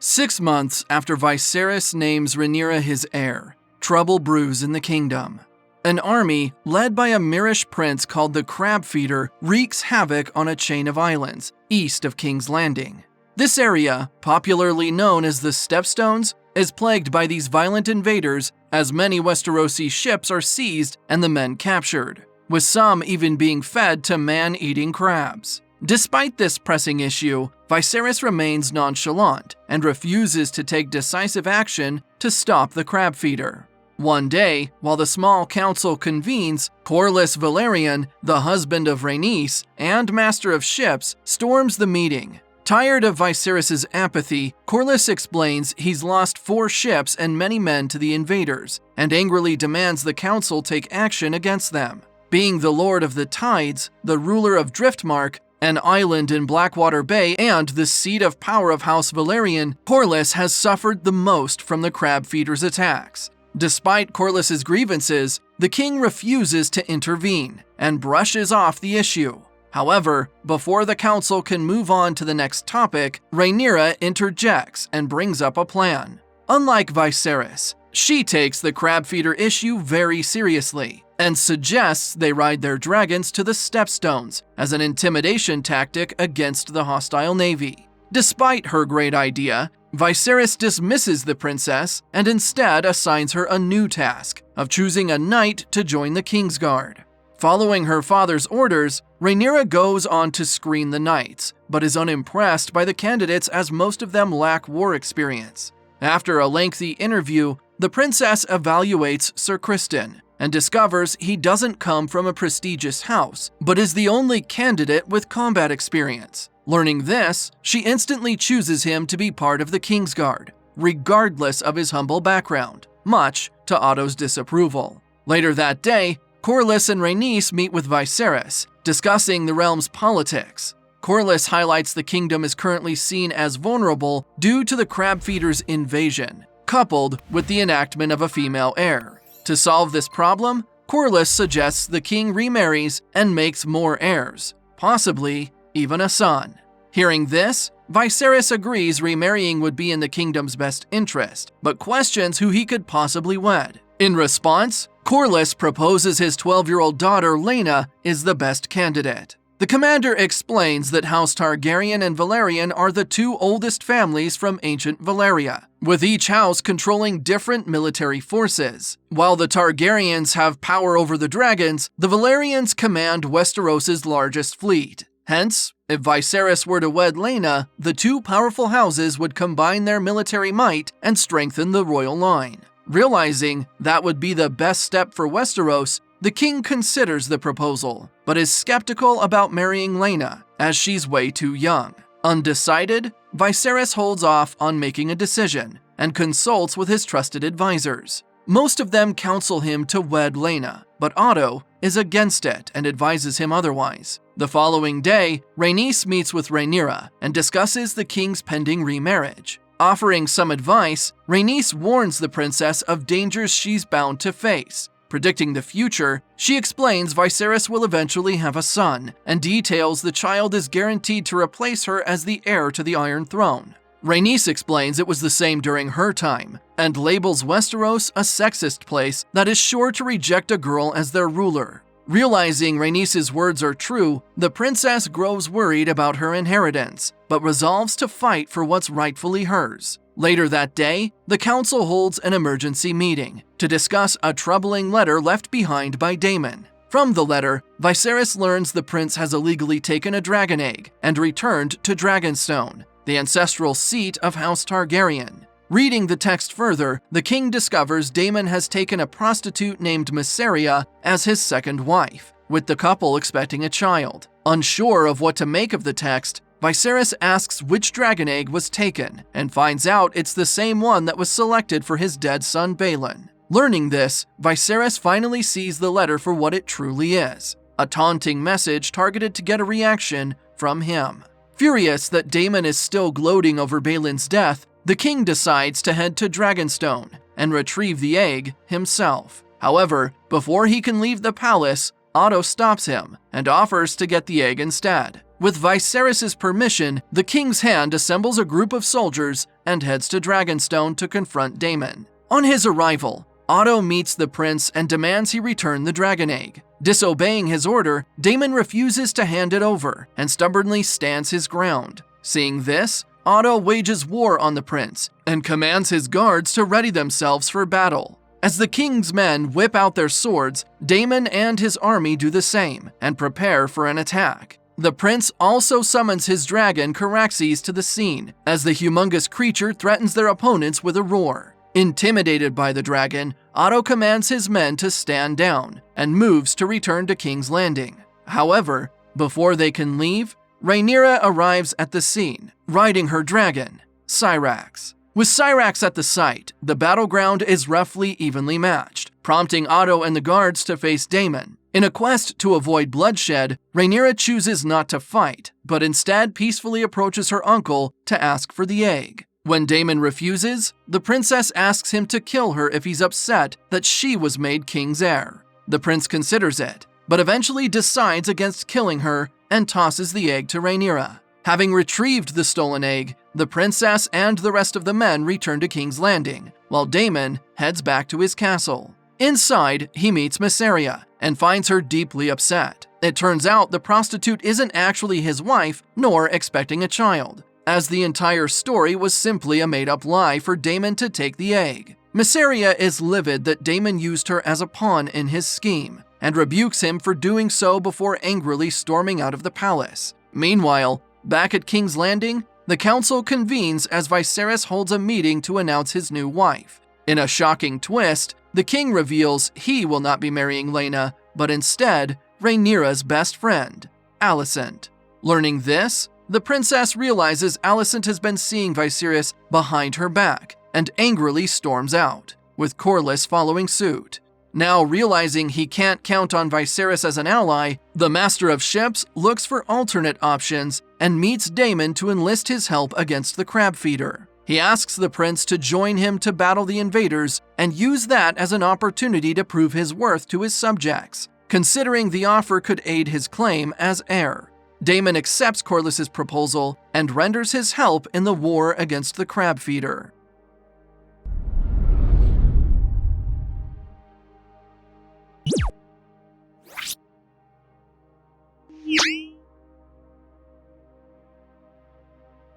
6 months after Viserys names Rhaenyra his heir, trouble brews in the kingdom. An army led by a Myrish prince called the Crab Feeder wreaks havoc on a chain of islands east of King's Landing. This area, popularly known as the Stepstones, is plagued by these violent invaders as many Westerosi ships are seized and the men captured, with some even being fed to man-eating crabs. Despite this pressing issue, Viserys remains nonchalant and refuses to take decisive action to stop the crab feeder. One day, while the small council convenes, Corlys Velaryon, the husband of Rhaenys and master of ships, storms the meeting. Tired of Viserys' apathy, Corlys explains he's lost 4 ships and many men to the invaders, and angrily demands the council take action against them. Being the Lord of the Tides, the ruler of Driftmark, an island in Blackwater Bay, and the seat of power of House Velaryon, Corlys has suffered the most from the crab feeder's attacks. Despite Corlys' grievances, the king refuses to intervene and brushes off the issue. However, before the council can move on to the next topic, Rhaenyra interjects and brings up a plan. Unlike Viserys, she takes the crab feeder issue very seriously and suggests they ride their dragons to the Stepstones as an intimidation tactic against the hostile navy. Despite her great idea, Viserys dismisses the princess and instead assigns her a new task of choosing a knight to join the Kingsguard. Following her father's orders, Rhaenyra goes on to screen the knights, but is unimpressed by the candidates as most of them lack war experience. After a lengthy interview, the princess evaluates Sir Criston and discovers he doesn't come from a prestigious house, but is the only candidate with combat experience. Learning this, she instantly chooses him to be part of the Kingsguard, regardless of his humble background, much to Otto's disapproval. Later that day, Corlys and Rhaenys meet with Viserys, discussing the realm's politics. Corlys highlights the kingdom is currently seen as vulnerable due to the crab feeder's invasion, coupled with the enactment of a female heir. To solve this problem, Corlys suggests the king remarries and makes more heirs, possibly even a son. Hearing this, Viserys agrees remarrying would be in the kingdom's best interest, but questions who he could possibly wed. In response, Corlys proposes his 12-year-old daughter Laena is the best candidate. The commander explains that House Targaryen and Velaryon are the 2 oldest families from ancient Valyria, with each house controlling different military forces. While the Targaryens have power over the dragons, the Velaryons command Westeros' largest fleet. Hence, if Viserys were to wed Laena, the 2 powerful houses would combine their military might and strengthen the royal line. Realizing that would be the best step for Westeros, the king considers the proposal, but is skeptical about marrying Laena, as she's way too young. Undecided, Viserys holds off on making a decision and consults with his trusted advisors. Most of them counsel him to wed Laena, but Otto is against it and advises him otherwise. The following day, Rhaenys meets with Rhaenyra and discusses the king's pending remarriage. Offering some advice, Rhaenys warns the princess of dangers she's bound to face. Predicting the future, she explains Viserys will eventually have a son, and details the child is guaranteed to replace her as the heir to the Iron Throne. Rhaenys explains it was the same during her time, and labels Westeros a sexist place that is sure to reject a girl as their ruler. Realizing Rhaenys' words are true, the princess grows worried about her inheritance, but resolves to fight for what's rightfully hers. Later that day, the council holds an emergency meeting to discuss a troubling letter left behind by Daemon. From the letter, Viserys learns the prince has illegally taken a dragon egg and returned to Dragonstone, the ancestral seat of House Targaryen. Reading the text further, the king discovers Daemon has taken a prostitute named Mysaria as his second wife, with the couple expecting a child. Unsure of what to make of the text, Viserys asks which dragon egg was taken, and finds out it's the same one that was selected for his dead son Balon. Learning this, Viserys finally sees the letter for what it truly is, a taunting message targeted to get a reaction from him. Furious that Daemon is still gloating over Balon's death, the king decides to head to Dragonstone and retrieve the egg himself. However, before he can leave the palace, Otto stops him and offers to get the egg instead. With Viserys' permission, the King's Hand assembles a group of soldiers and heads to Dragonstone to confront Daemon. On his arrival, Otto meets the prince and demands he return the dragon egg. Disobeying his order, Daemon refuses to hand it over and stubbornly stands his ground. Seeing this, Otto wages war on the prince and commands his guards to ready themselves for battle. As the king's men whip out their swords, Daemon and his army do the same and prepare for an attack. The prince also summons his dragon Caraxes to the scene, as the humongous creature threatens their opponents with a roar. Intimidated by the dragon, Otto commands his men to stand down and moves to return to King's Landing. However, before they can leave, Rhaenyra arrives at the scene, riding her dragon, Syrax. With Syrax at the site, the battleground is roughly evenly matched, prompting Otto and the guards to face Daemon. In a quest to avoid bloodshed, Rhaenyra chooses not to fight, but instead peacefully approaches her uncle to ask for the egg. When Daemon refuses, the princess asks him to kill her if he's upset that she was made king's heir. The prince considers it, but eventually decides against killing her and tosses the egg to Rhaenyra. Having retrieved the stolen egg, the princess and the rest of the men return to King's Landing, while Daemon heads back to his castle. Inside, he meets Mysaria and finds her deeply upset. It turns out the prostitute isn't actually his wife, nor expecting a child, as the entire story was simply a made-up lie for Daemon to take the egg. Mysaria is livid that Daemon used her as a pawn in his scheme, and rebukes him for doing so before angrily storming out of the palace. Meanwhile, back at King's Landing, the council convenes as Viserys holds a meeting to announce his new wife. In a shocking twist, the king reveals he will not be marrying Laena, but instead, Rhaenyra's best friend, Alicent. Learning this, the princess realizes Alicent has been seeing Viserys behind her back and angrily storms out, with Corlys following suit. Now realizing he can't count on Viserys as an ally, the Master of Ships looks for alternate options and meets Daemon to enlist his help against the Crab Feeder. He asks the prince to join him to battle the invaders and use that as an opportunity to prove his worth to his subjects, considering the offer could aid his claim as heir. Daemon accepts Corlys' proposal and renders his help in the war against the Crab Feeder.